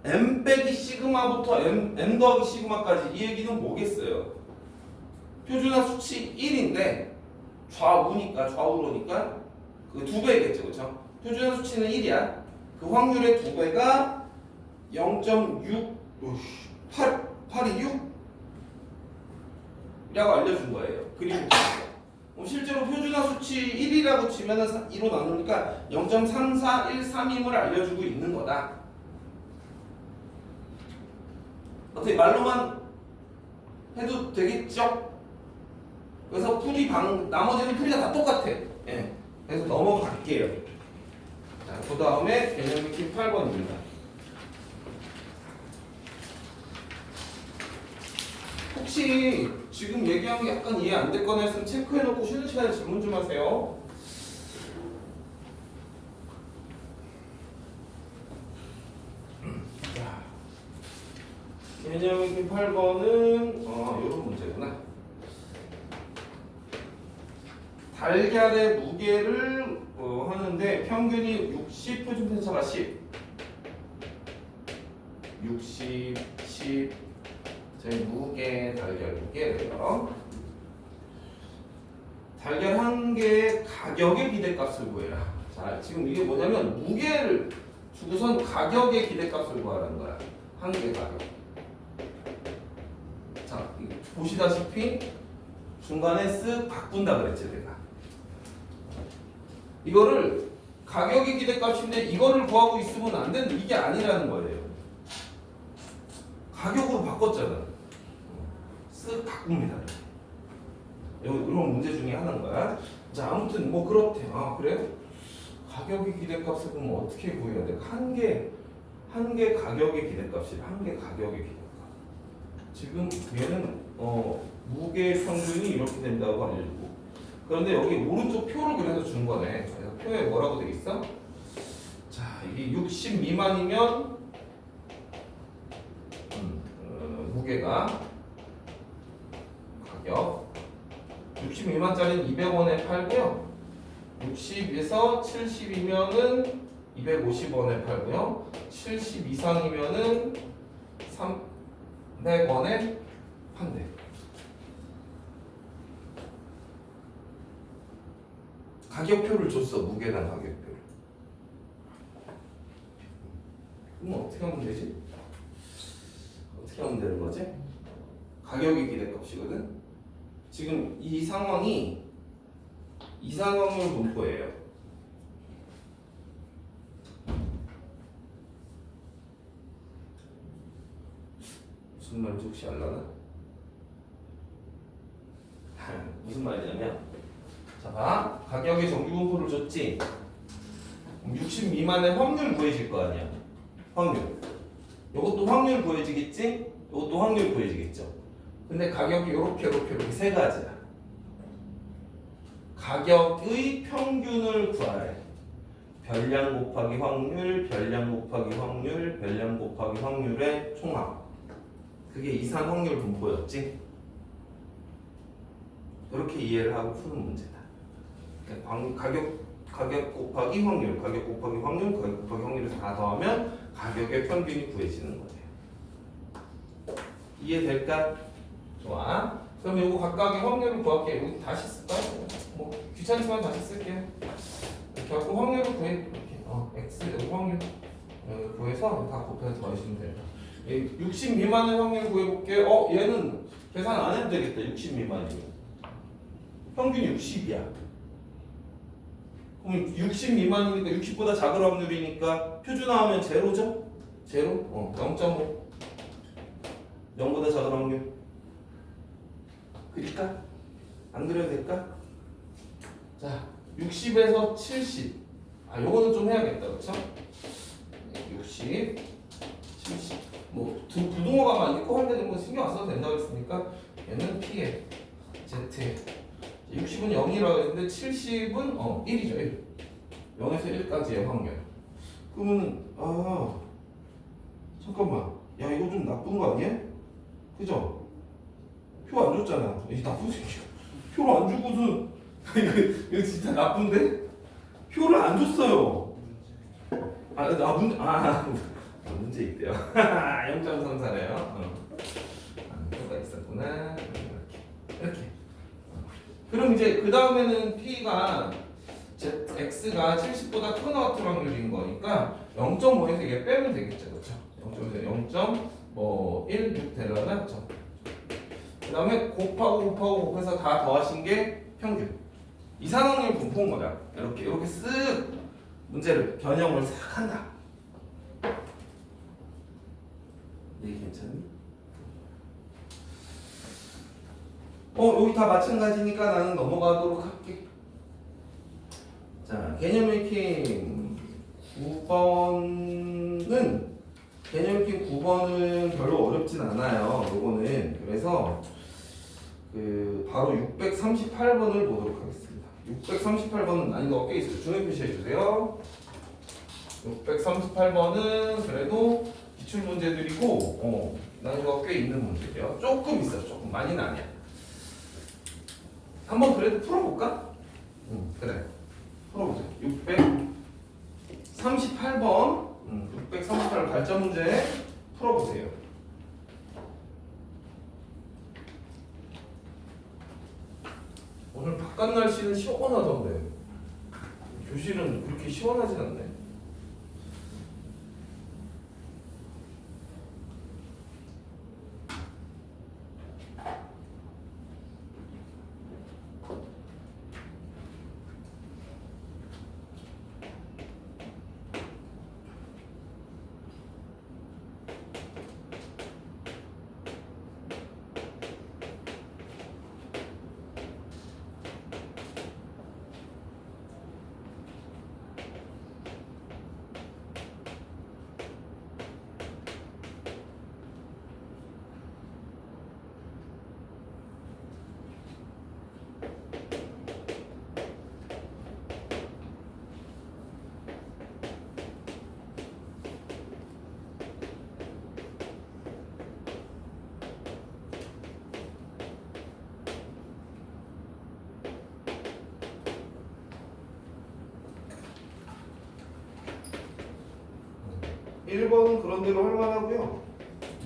m 빼기 시그마부터 m 더하기 시그마까지 이 얘기는 뭐겠어요? 표준화 수치 1인데 좌우로니까 그 2배겠죠, 그렇죠? 표준화 수치는 1이야. 그 확률의 2배가 0.6, 8이 6? 이라고 알려준 거예요. 그리고 실제로 표준화 수치 1이라고 치면은 2로 나누니까 0.3413임을 알려주고 있는 거다. 어떻게 말로만 해도 되겠죠? 그래서 나머지는 풀이가 다 똑같아. 예. 그래서 넘어갈게요. 자, 그 다음에 개념 익힘 8번입니다. 혹시 지금 얘기한 게 약간 이해 안 됐거나 했으면 체크해놓고 쉬는 시간에 질문 좀 하세요. 자, 개념 익힘 8번은 이런 문제구나. 달걀의 무게를 하는데 평균이 60, 표준 편차가 10. 60, 10. 저희 달걀 무게래요. 달걀 한 개의 가격의 기대값을 구해라. 자, 지금 이게 뭐냐면 무게를 주고선 가격의 기대값을 구하라는 거야. 한 개 가격. 자, 보시다시피 중간에 쓱 바꾼다 그랬지 내가. 이거를 가격의 기대값인데 이거를 구하고 있으면 안 되는 이게 아니라는 거예요. 가격으로 바꿨잖아. 쓱 바꿉니다. 이런 문제 중에 하나인 거야. 자, 아무튼 뭐 그렇대. 아, 그래? 가격의 기대값을 그럼 어떻게 구해야 돼? 한 개 가격의 기대값이래. 한 개 가격의 기대값. 지금 얘는 무게 평균이 이렇게 된다고 알려주고. 그런데 여기 오른쪽 표를 그래서 준 거네. 그래서 표에 뭐라고 돼 있어? 자, 이게 60 미만이면 무게가 가격 60 미만짜리는 200원에 팔고요. 60에서 70이면은 250원에 팔고요. 70 이상이면은 300원에 판대. 가격표를 줬어. 무게당 가격표를. 그럼 어떻게 하면 되지? 어떻게 하면 되는 거지? 가격이 기대값이거든. 지금 이 상황을 본 거예요. 무슨 말인지 혹시 알라나? 무슨 말이냐면, 자, 봐. 가격의 정규분포를 줬지. 60 미만의 확률 구해질 거 아니야. 확률. 이것도 확률 구해지겠지? 이것도 확률 구해지겠죠. 근데 가격이 이렇게 세 가지야. 가격의 평균을 구하래. 별량 곱하기 확률, 별량 곱하기 확률, 별량 곱하기 확률의 총합. 그게 이산 확률 분포였지. 이렇게 이해를 하고 푸는 문제다. 가격 곱하기 확률, 가격 곱하기 확률, 가격 곱하기 확률을 다 더하면 가격의 평균이 구해지는 거예요. 이해될까? 좋아. 그럼 이거 각각의 확률을 구할게. 여기 다시 쓸까? 뭐 귀찮지만 다시 쓸게요. 이렇게 하고 확률을 구해. 이렇게 x 여기 확률 구해서 다 곱해서 더하시면 돼요. 60 미만의 확률 구해볼게. 얘는 계산 안 해도 되겠다. 60 미만이면 평균이 60이야. 그럼 60 미만이니까 60보다 작은 확률이니까 표준화하면 제로죠? 제로? 0.5. 0보다 작은 확률. 그릴까? 안 그려도 될까? 자, 60에서 70. 요거는 좀 해야겠다, 그렇죠? 60, 70. 뭐 부동어가 있고 할 때는 뭐 신경 안 써도 된다고 했으니까 얘는 P에 Z에 60은 0이라고 했는데 70은 1이죠. 1. 0에서 1까지의 확률. 그러면 잠깐만. 야, 이거 좀 나쁜 거 아니야? 그죠? 표 안 줬잖아. 이 나쁜 새끼. 표를 안 주고서 이거 진짜 나쁜데? 표를 안 줬어요. 문제 있대요. 0.34래요. 표가 있었구나. 이렇게. 그럼 이제 그 다음에는 P가 X가 70보다 큰 아트 확률인 거니까 0.5에서 얘 빼면 되겠죠, 그렇죠? 0.5에서 0.1 되려나, 그렇죠? 그 다음에 곱해서 다 더하신 게 평균. 이상확률 분포인 거다. 이렇게 쓱 문제를 변형을 싹 한다. 얘기 괜찮니? 여기 다 마찬가지니까 나는 넘어가도록 할게. 자, 개념 읽힘 9번은 개념 읽힘 9번은 별로 어렵진 않아요. 요거는 그래서 바로 638번을 보도록 하겠습니다. 638번은 난이도가 꽤 있어요. 중요 표시해 주세요. 638번은 그래도 기출 문제들이고 난이도가 꽤 있는 문제예요. 조금 있어, 조금 많이는 아니야. 한번 그래도 풀어볼까? 그래. 풀어보자. 638번 638 발전 문제 풀어보세요. 오늘 바깥 날씨는 시원하던데 교실은 그렇게 시원하진 않네. 일 번은 그런 대로 할 만하고요.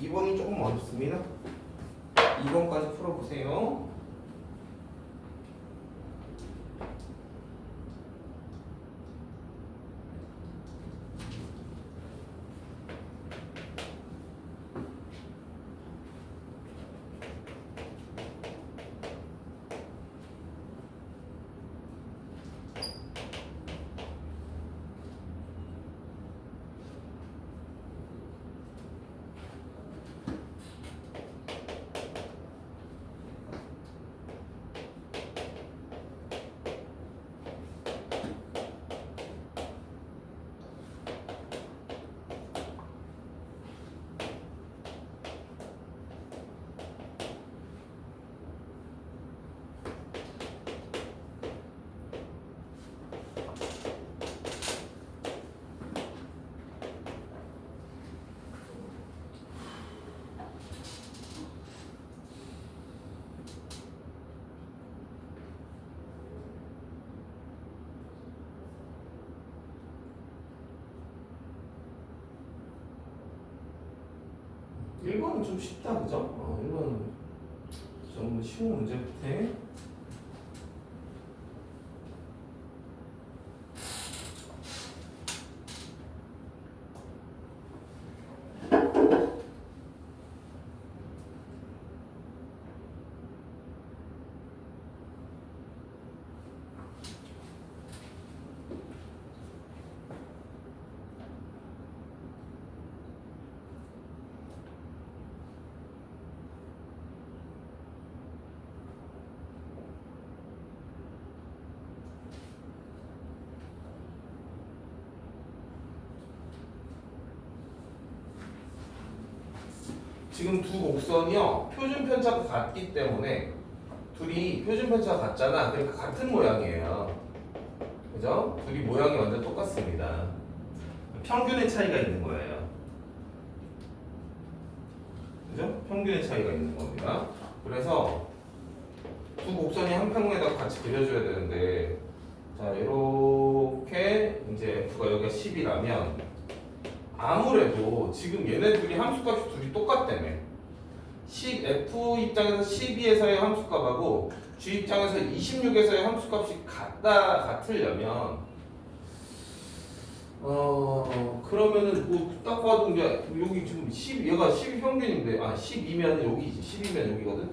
2번이 조금 어렵습니다. 2번까지 풀어보세요. 일 번은 좀 쉽다, 그죠? 1번은 좀 쉬운 문제부터 해. 지금 두 곡선이요 표준 편차가 같기 때문에 둘이 표준 편차가 같잖아. 그러니까 같은 모양이에요. 그죠? 둘이 모양이 완전 똑같습니다. 평균의 차이가 있는 거예요. 그죠? 평균의 차이가 있는 겁니다. 그래서 두 곡선이 한 평에다 같이 그려줘야 되는데, 자 이렇게 이제 F가 여기가 10이라면 아무래도 지금 얘네 둘이 함수값이 둘이 똑같다며. 10F 입장에서 12에서의 함수값하고 G 입장에서 26에서의 함수값이 같으려면 그러면은 뭐 딱 봐도 이제 여기 지금 10 얘가 10 평균인데 12면 여기지. 12면 여기거든.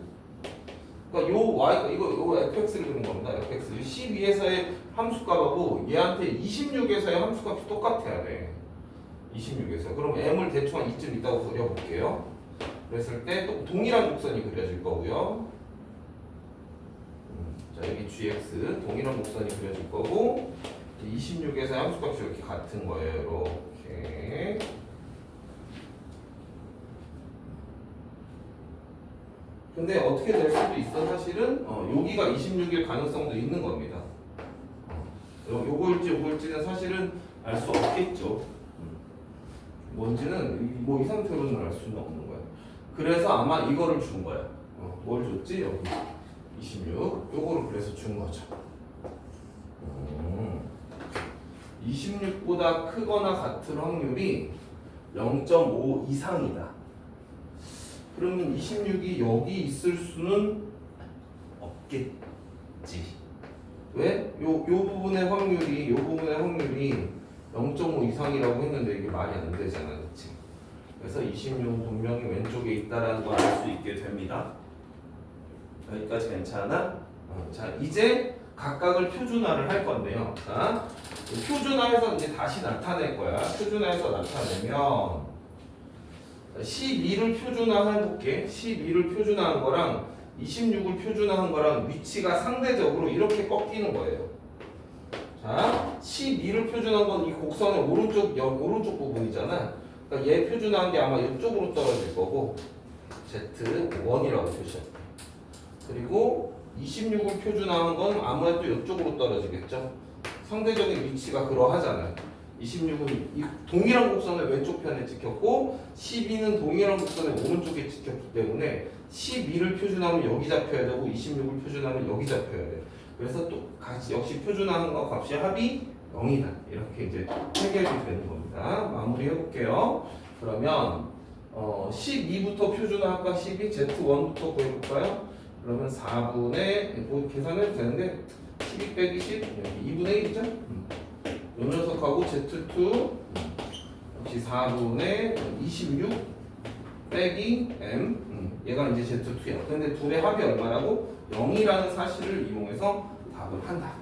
그러니까 요 y 이거 요 fx를 그린 겁니다. fx 12에서의 함수값하고 얘한테 26에서의 함수값이 똑같아야 돼. 26에서. 그럼 m을 대충 한 이쯤 있다고 그려볼게요. 그랬을 때 또 동일한 곡선이 그려질 거고요. 자 여기 gx 동일한 곡선이 그려질 거고 26에서 함수값이 이렇게 같은 거예요. 이렇게. 근데 어떻게 될 수도 있어 사실은 여기가 26일 가능성도 있는 겁니다. 요걸지는 사실은 알 수 없겠죠. 뭔지는 뭐 이 상태로는 알 수는 없는 거야. 그래서 아마 이거를 준 거야. 뭘 줬지? 여기 26. 요거를 그래서 준 거죠. 26보다 크거나 같은 확률이 0.5 이상이다. 그러면 26이 여기 있을 수는 없겠지. 왜? 요 부분의 확률이 0.5 이상이라고 했는데 이게 말이 안 되잖아, 그렇지? 그래서 26은 분명히 왼쪽에 있다라는 걸 알 수 있게 됩니다. 여기까지 괜찮아? 자, 이제 각각을 표준화를 할 건데요. 자, 표준화해서 이제 다시 나타낼 거야. 표준화해서 나타내면 12를 표준화해 볼게. 12를 표준화한 거랑 26을 표준화한 거랑 위치가 상대적으로 이렇게 꺾이는 거예요. 자, 12를 표준한 건 이 곡선의 오른쪽 부분이잖아. 그러니까 얘 표준한 게 아마 이쪽으로 떨어질 거고 Z1이라고 표시할게. 그리고 26을 표준화한 건 아무래도 이쪽으로 떨어지겠죠. 상대적인 위치가 그러하잖아요. 26은 이 동일한 곡선의 왼쪽 편에 찍혔고 12는 동일한 곡선의 오른쪽에 찍혔기 때문에 12를 표준하면 여기 잡혀야 되고 26을 표준하면 여기 잡혀야 돼. 그래서 또 같이 역시 표준하는 거 값이 합이 0이다. 이렇게 이제 해결이 되는 겁니다. 마무리 해볼게요. 그러면 12부터 표준화할까? 12 Z1부터 구해볼까요? 그러면 4분의 뭐 계산해도 되는데 12 빼기 10 여기 2분의 1이죠? 요 녀석하고 Z2 역시 4분의 26 빼기 M 얘가 이제 Z2야. 근데 둘의 합이 얼마라고? 0이라는 사실을 이용해서 답을 한다.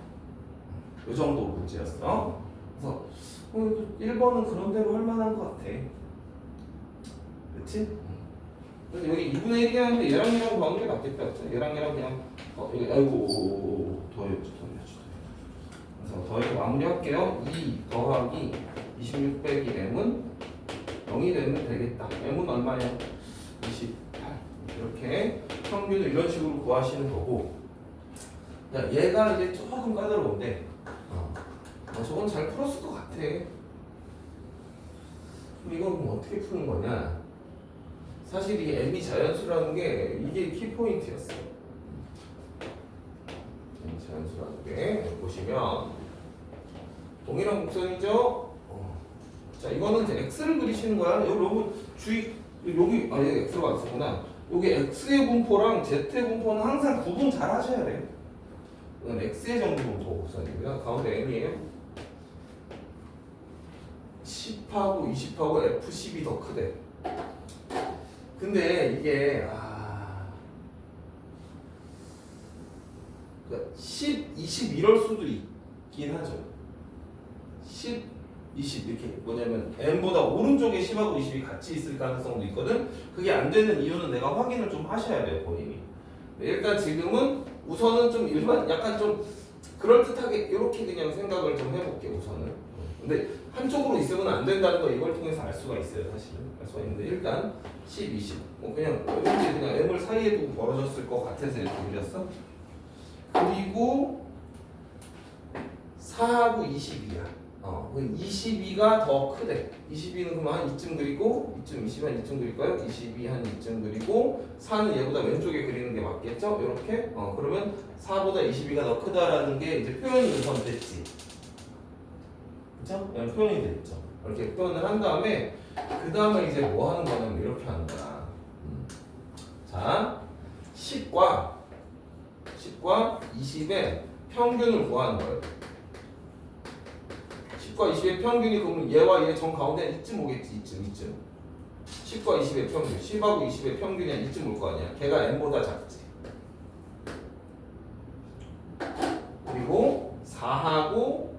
이 정도 문제였어. 그래서 1번은 그런 대로 할 만한 것 같아. 그치? 그래서 여기 2분의 1이 하는데 얘랑 얘랑 더하는 게 낫겠다. 그치? 얘랑 얘랑 그냥 여기 아이고 더해야지. 그래서 더해서 마무리할게요. 2 더하기 26 빼기 m은 0이 되면 되겠다. m은 얼마예요? 28. 이렇게 평균을 이런 식으로 구하시는 거고. 야, 얘가 이제 조금 까다로운데 저건 잘 풀었을 것 같아. 그럼 이건 뭐 어떻게 푸는 거냐? 사실 이 m이 자연수라는 게 이게 키포인트였어. m이 자연수라는 게 보시면 동일한 곡선이죠? 자, 이거는 이제 x를 그리시는 거야. 여러분 주의 여기 여기 x가 왔었구나. 여기 x의 분포랑 z의 분포는 항상 구분 잘 하셔야 돼. 이건 x의 정비 분포 곡선이고요. 가운데 m이에요. 10하고 20하고 F10이 더 크대. 근데 이게 그러니까 10, 20 이럴 수도 있긴 하죠. 10, 20 이렇게 뭐냐면 M보다 오른쪽에 10하고 20이 같이 있을 가능성도 있거든. 그게 안 되는 이유는 내가 확인을 좀 하셔야 돼요, 본인이. 일단 지금은 우선은 좀 약간 좀 그럴듯하게 이렇게 그냥 생각을 좀 해볼게 우선은. 근데 한쪽으로 있으면 안 된다는 거 이걸 통해서 알 수가 있어요, 사실은. 알 수가 있는데 일단 10, 20. 뭐 그냥 왠지 그냥 M을 사이에 두고 벌어졌을 것 같아서 이렇게 그렸어. 그리고 4하고 22야. 22가 더 크대. 22는 그럼 한 이쯤 그리고 이쯤 20 한 이쯤 그릴까요? 22 한 이쯤 그리고 4는 얘보다 왼쪽에 그리는 게 맞겠죠? 이렇게. 그러면 4보다 22가 더 크다라는 게 이제 표현이 우선 됐지. 그쵸? 표현이 됐죠. 이렇게 표현을 한 다음에 그 다음에 이제 뭐 하는 거냐면 이렇게 하는 거야. 자, 10과 20의 평균을 구하는 거예요. 10과 20의 평균이 그러면 얘와 얘 정 가운데 이쯤 오겠지. 이쯤 10과 20의 평균, 10하고 20의 평균이 이쯤 올 거 아니야. 걔가 n보다 작지. 그리고 4하고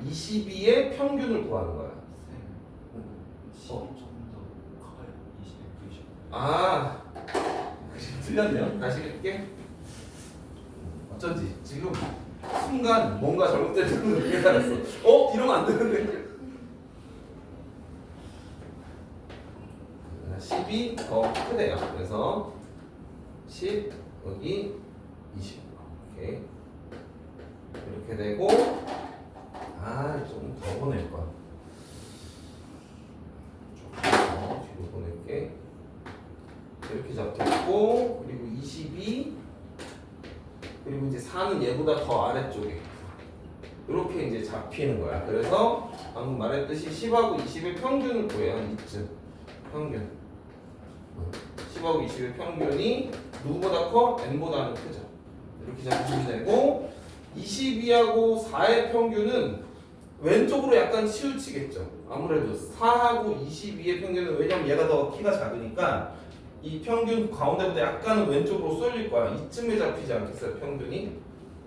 22의 평균을 구하는 거야. 조금 더 커요. 20, 90. 아, 틀렸네요. 다시 해볼게. 어쩐지 지금 순간 뭔가 잘못됐다는 걸 깨달았어. 이러면 안 되는데. 10이 더 크대요. 그래서 10 여기 20 오케이. 이렇게 되고 좀 더 보낼 거야. 조금 더 뒤로 보낼게. 이렇게 잡혔고 그리고 22 그리고 이제 4는 얘보다 더 아래쪽에 이렇게 이제 잡히는 거야. 그래서 방금 말했듯이 10하고 20의 평균을 구해요. 한 이쯤 평균 10하고 20의 평균이 누구보다 커? n보다는 크죠. 이렇게 잡으시면 되고 22하고 4의 평균은 왼쪽으로 약간 치우치겠죠. 아무래도 4하고 22의 평균은 왜냐면 얘가 더 키가 작으니까 이 평균 가운데보다 약간은 왼쪽으로 쏠릴 거야. 이쯤에 잡히지 않겠어요, 평균이?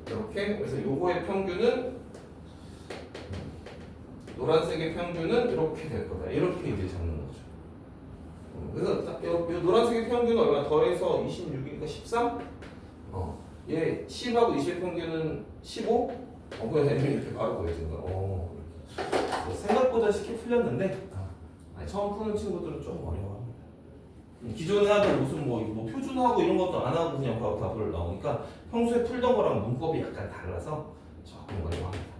이렇게. 그래서 요거의 평균은 노란색의 평균은 이렇게 될 거다. 이렇게 이제 잡는 거죠. 그래서 요 노란색의 평균은 얼마 더해서 26이니까 13? 얘 10하고 20의 평균은 15? 그냥 이렇게 바로 보여지는 거야. 생각보다 쉽게 풀렸는데 처음 푸는 친구들은 좀 어려워합니다. 기존에 하던 무슨 뭐 표준하고 이런 것도 안 하고 그냥 바로 답을 나오니까 평소에 풀던 거랑 문법이 약간 달라서 조금 어려워합니다.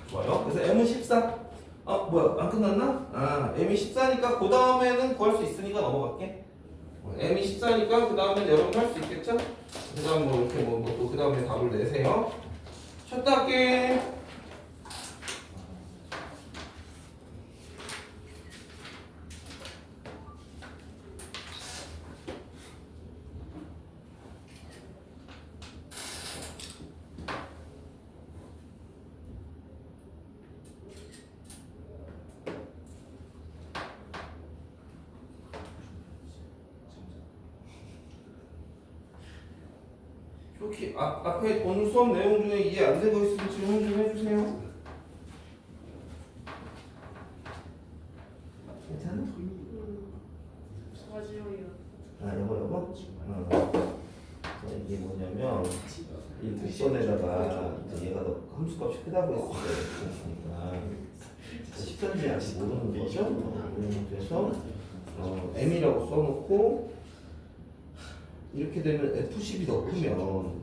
좋아요. 그래서 M은 14. 뭐야 안 끝났나? M이 14니까 그 다음에는 구할 수 있으니까 넘어갈게. M이 14니까 그 다음엔 여러분 할 수 있겠죠? 그 다음 뭐 이렇게 또 그 다음에 답을 내세요. 쉬었다 할게. 이렇게 앞에 오늘 수업 내용 중에 이해 안 되고 있으면 질문 좀 해주세요. 괜찮아? 맞아요. 요거? 이게 뭐냐면 이 뒷선에다가 얘가 더 함수값이 크다고 했으니까 10cm인지 아직 모르는 거죠? 그래서 M이라고 써놓고 이렇게 되면 F10이 더 크면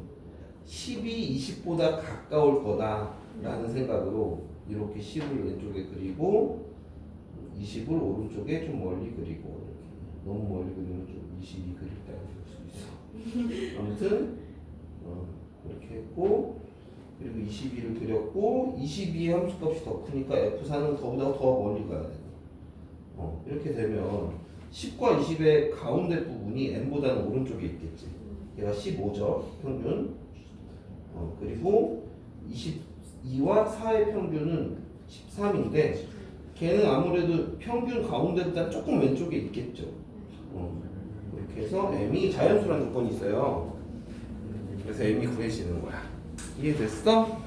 10이 20보다 가까울 거다라는 생각으로 이렇게 10을 왼쪽에 그리고 20을 오른쪽에 좀 멀리 그리고 이렇게. 너무 멀리 그리면 좀 22 그릴 때가 될 수 있어. 아무튼 이렇게 했고 그리고 22를 그렸고 22의 함수값이 더 크니까 F4는 더보다 더 멀리 가야 돼. 이렇게 되면 10과 20의 가운데 부분이 n보다는 오른쪽에 있겠지. 얘가 15죠 평균. 그리고 22와 4의 평균은 13인데 걔는 아무래도 평균 가운데보다 조금 왼쪽에 있겠죠. 이렇게 해서 m이 자연수라는 조건이 있어요. 그래서 m이 구해지는 거야. 이해됐어?